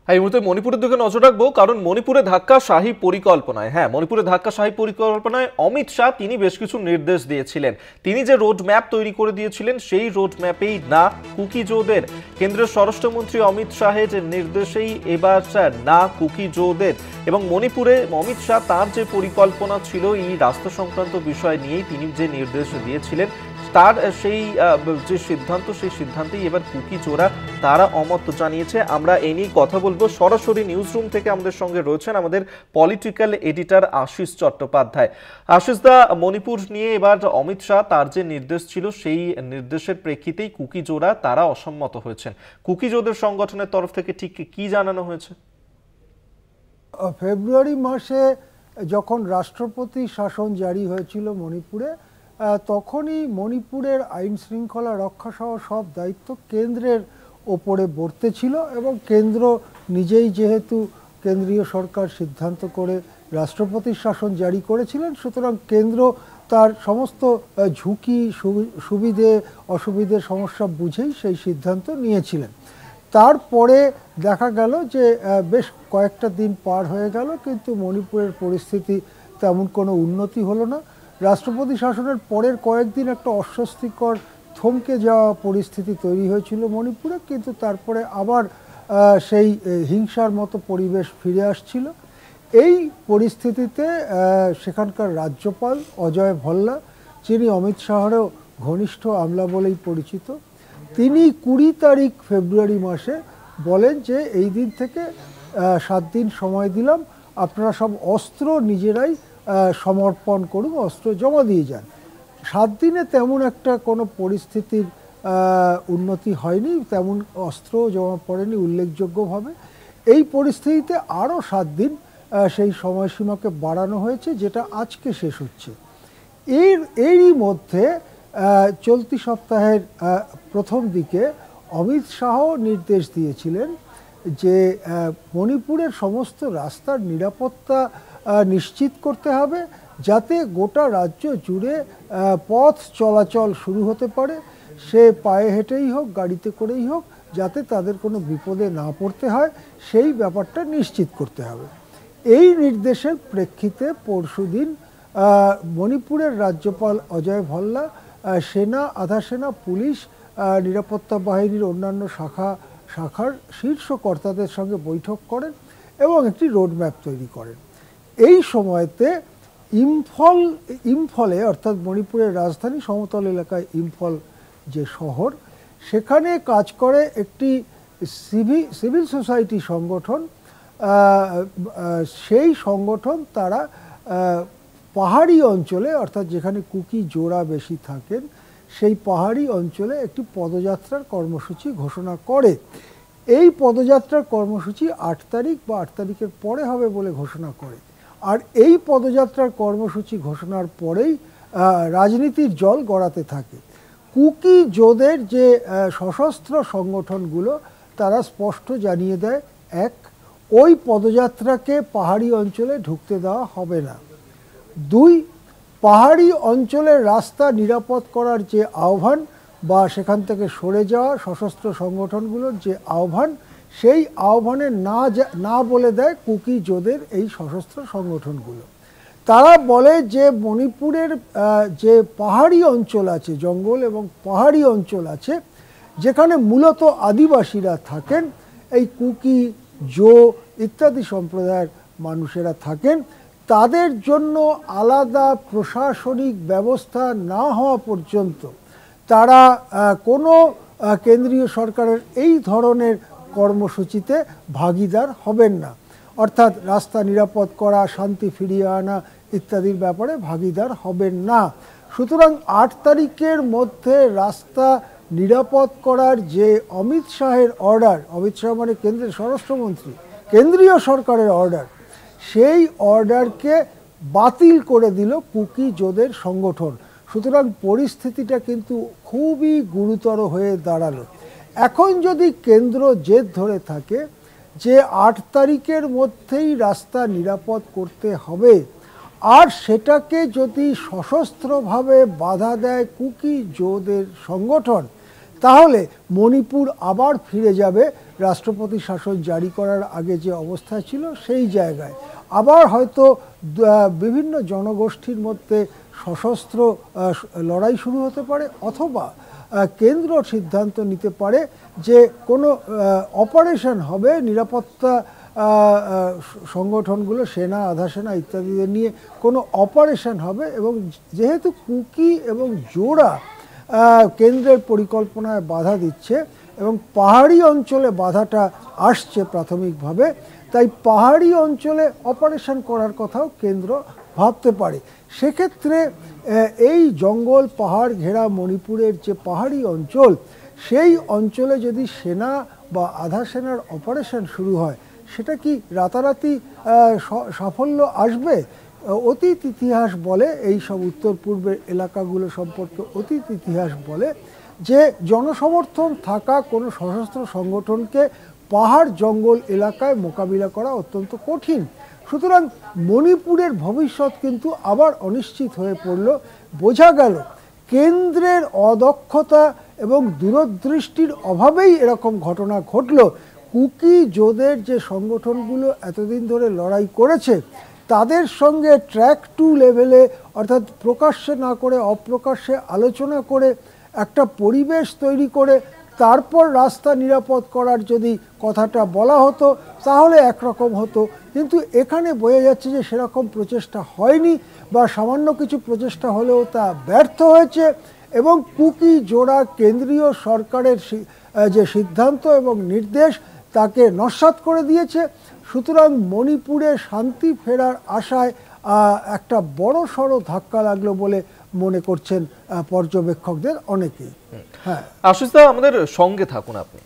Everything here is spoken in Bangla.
এই মুহূর্তে মণিপুরের দিকে নজর রাখবো, কারণ মণিপুরে ধাক্কাশাহী পরিকল্পনায় মণিপুরে ধাক্কাশাহী পরিকল্পনায় অমিত শাহ তিনি বেশ কিছু নির্দেশ দিয়েছিলেন। তিনি যে রোড ম্যাপ তৈরি করে দিয়েছিলেন সেই রোড ম্যাপেই না কুকিজোদের। কেন্দ্রীয় স্বরাষ্ট্রমন্ত্রী অমিত শাহের নির্দেশেই এবার না কুকিজোদের। এবং মণিপুরে অমিত শাহ তার যে পরিকল্পনা ছিল এই রাস্তা সংক্রান্ত বিষয় নিয়েই তিনি যে নির্দেশ দিয়েছিলেন, তার সেই যে সিদ্ধান্ত সেই সিদ্ধান্তেই এবার কুকিজোরা তারা অমত জানিয়েছে। আমরা এই নিয়ে কথা বলবো। সরাসরি নিউজ রুম থেকে আমাদের সঙ্গে রয়েছেন আমাদের পলিটিক্যাল এডিটর আশিস চট্টোপাধ্যায়। আশিস দা, মণিপুর নিয়ে এবার অমিত শাহ তার যে নির্দেশ ছিল সেই নির্দেশের প্রেক্ষিতেই কুকিজোরা তারা অসম্মত হয়েছেন। কুকিজোদের সংগঠনের তরফ থেকে ঠিক কি জানানো হয়েছে? ফেব্রুয়ারি মাসে যখন রাষ্ট্রপতি শাসন জারি হয়েছিল মণিপুরে, তখনই মণিপুরের আইন শৃঙ্খলা রক্ষা সহ সব দায়িত্ব কেন্দ্রের ওপরে বর্তেছিল এবং কেন্দ্র নিজেই যেহেতু কেন্দ্রীয় সরকার সিদ্ধান্ত করে রাষ্ট্রপতির শাসন জারি করেছিলেন, সুতরাং কেন্দ্র তার সমস্ত ঝুঁকি সুবিধে অসুবিধে সমস্যা বুঝেই সেই সিদ্ধান্ত নিয়েছিলেন। তারপরে দেখা গেল যে বেশ কয়েকটা দিন পার হয়ে গেল, কিন্তু মণিপুরের পরিস্থিতি তেমন কোনো উন্নতি হলো না। রাষ্ট্রপতি শাসনের পরের কয়েকদিন একটা অস্বস্তিকর থমকে যাওয়া পরিস্থিতি তৈরি হয়েছিল মণিপুরে, কিন্তু তারপরে আবার সেই হিংসার মতো পরিবেশ ফিরে আসছিল। এই পরিস্থিতিতে সেখানকার রাজ্যপাল অজয় ভাল্লা, যিনি অমিত শাহেরও ঘনিষ্ঠ আমলা বলেই পরিচিত, তিনি 20 তারিখ ফেব্রুয়ারি মাসে বলেন যে এই দিন থেকে 7 দিন সময় দিলাম, আপনারা সব অস্ত্র নিজেরাই সমর্পণ করুন, অস্ত্র জমা দিয়ে যান। 7 দিনে তেমন একটা কোনো পরিস্থিতির উন্নতি হয়নি, তেমন অস্ত্র জমা পড়েনি উল্লেখযোগ্যভাবে। এই পরিস্থিতিতে আরও 7 দিন সেই সময়সীমাকে বাড়ানো হয়েছে, যেটা আজকে শেষ হচ্ছে। এরই মধ্যে চলতি সপ্তাহের প্রথম দিকে অমিত শাহ নির্দেশ দিয়েছিলেন যে মণিপুরের সমস্ত রাস্তার নিরাপত্তা নিশ্চিত করতে হবে, যাতে গোটা রাজ্য জুড়ে পথ চলাচল শুরু হতে পারে, সে পায়ে হেঁটেই হোক গাড়িতে করেই হোক, যাতে তাদের কোনো বিপদে না পড়তে হয় সেই ব্যাপারটা নিশ্চিত করতে হবে। এই নির্দেশের প্রেক্ষিতে পরশুদিন মণিপুরের রাজ্যপাল অজয় ভাল্লা সেনা, আধা সেনা, পুলিশ, নিরাপত্তা বাহিনীর অন্যান্য শাখার শীর্ষ কর্তাদের সঙ্গে বৈঠক করেন এবং একটি রোডম্যাপ তৈরি করেন। এই সময়তে ইম্ফলে অর্থাৎ মণিপুরের রাজধানী সমতল এলাকায় ইম্ফল যে শহর, সেখানে কাজ করে একটি সিভিল সোসাইটি সংগঠন। সেই সংগঠন তারা পাহাড়ি অঞ্চলে, অর্থাৎ যেখানে কুকিজোরা বেশি থাকেন, সেই পাহাড়ি অঞ্চলে একটি পদযাত্রার কর্মসূচি ঘোষণা করে। এই পদযাত্রার কর্মসূচি 8 তারিখ বা 8 তারিখের পরে হবে বলে ঘোষণা করে। আর এই পদযাত্রার কর্মসূচি ঘোষণার পরেই রাজনীতির জল গড়াতে থাকে। কুকিজোদের যে সশস্ত্র সংগঠনগুলো তারা স্পষ্ট জানিয়ে দেয়, 1, ওই পদযাত্রাকে পাহাড়ি অঞ্চলে ঢুকতে দেওয়া হবে না। 2, পাহাড়ি অঞ্চলের রাস্তা নিরাপদ করার যে আহ্বান বা সেখান থেকে সরে যাওয়া সশস্ত্র সংগঠনগুলোর যে আহ্বান, সেই আহ্বানে না বলে দেয় কুকিজোদের এই সশস্ত্র সংগঠনগুলো। তারা বলে যে মণিপুরের যে পাহাড়ি অঞ্চল আছে, জঙ্গল এবং পাহাড়ি অঞ্চল আছে, যেখানে মূলত আদিবাসীরা থাকেন, এই কুকি, জো ইত্যাদি সম্প্রদায়ের মানুষেরা থাকেন, তাদের জন্য আলাদা প্রশাসনিক ব্যবস্থা না হওয়া পর্যন্ত তারা কোনো কেন্দ্রীয় সরকারের এই ধরনের কর্মসূচিতে ভাগিদার হবেন না। অর্থাৎ রাস্তা নিরাপদ করা, শান্তি ফিরিয়ে আনা ইত্যাদির ব্যাপারে ভাগিদার হবেন না। সুতরাং 8 তারিখের মধ্যে রাস্তা নিরাপদ করার যে অমিত শাহের অর্ডার, অমিত শাহ মানে কেন্দ্রের স্বরাষ্ট্রমন্ত্রী, কেন্দ্রীয় সরকারের অর্ডার, সেই অর্ডারকে বাতিল করে দিল কুকিজোদের সংগঠন। সুতরাং পরিস্থিতিটা কিন্তু খুবই গুরুতর হয়ে দাঁড়ালো। এখন যদি কেন্দ্র জেদ ধরে থাকে যে 8 তারিখের মধ্যেই রাস্তা নিরাপদ করতে হবে, আর সেটাকে যদি সশস্ত্রভাবে বাধা দেয় কুকিজোদের সংগঠন, তাহলে মণিপুর আবার ফিরে যাবে রাষ্ট্রপতি শাসন জারি করার আগে যে অবস্থা ছিল সেই জায়গায়। আবার হয়তো বিভিন্ন জনগোষ্ঠীর মধ্যে সশস্ত্র লড়াই শুরু হতে পারে, অথবা কেন্দ্র সিদ্ধান্ত নিতে পারে যে কোনো অপারেশন হবে, নিরাপত্তা সংগঠনগুলো, সেনা, আধা সেনা ইত্যাদিদের নিয়ে কোনো অপারেশন হবে। এবং যেহেতু কুকি এবং জোড়া কেন্দ্রের পরিকল্পনায় বাধা দিচ্ছে এবং পাহাড়ি অঞ্চলে বাধাটা আসছে প্রাথমিকভাবে, তাই পাহাড়ি অঞ্চলে অপারেশন করার কথাও কেন্দ্র ভাবতে পারে। সেক্ষেত্রে এই জঙ্গল পাহাড় ঘেরা মণিপুরের যে পাহাড়ি অঞ্চল, সেই অঞ্চলে যদি সেনা বা আধা সেনার অপারেশন শুরু হয়, সেটা কি রাতারাতি সাফল্য আসবে? অতীত ইতিহাস বলে, এই সব উত্তর পূর্বের এলাকাগুলো সম্পর্কে অতীত ইতিহাস বলে যে জনসমর্থন থাকা কোনো সশস্ত্র সংগঠনকে পাহাড় জঙ্গল এলাকায় মোকাবিলা করা অত্যন্ত কঠিন। সুতরাং মণিপুরের ভবিষ্যৎ কিন্তু আবার অনিশ্চিত হয়ে পড়ল। বোঝা গেল কেন্দ্রের অদক্ষতা এবং দূরদৃষ্টির অভাবেই এরকম ঘটনা ঘটল। কুকি জোদের যে সংগঠনগুলো এতদিন ধরে লড়াই করেছে, তাদের সঙ্গে ট্র্যাক 2 লেভেলে, অর্থাৎ প্রকাশ্যে না করে অপ্রকাশ্যে আলোচনা করে একটা পরিবেশ তৈরি করে তারপর রাস্তা নিরাপদ করার যদি কথাটা বলা হতো তাহলে একরকম হতো। কিন্তু এখানে বোঝা যাচ্ছে যে সেরকম প্রচেষ্টা হয়নি, বা সামান্য কিছু প্রচেষ্টা হলেও তা ব্যর্থ হয়েছে এবং কুকি জোড়া কেন্দ্রীয় সরকারের যে সিদ্ধান্ত এবং নির্দেশ তাকে নস্যাৎ করে দিয়েছে। সুতরাং মণিপুরে শান্তি ফেরার আশায় একটা বড় সড়ো ধাক্কা লাগলো বলে মনে করছেন পর্যবেক্ষকদের অনেকেই। আশিস দা, আমাদের সঙ্গে থাকুন আপনি।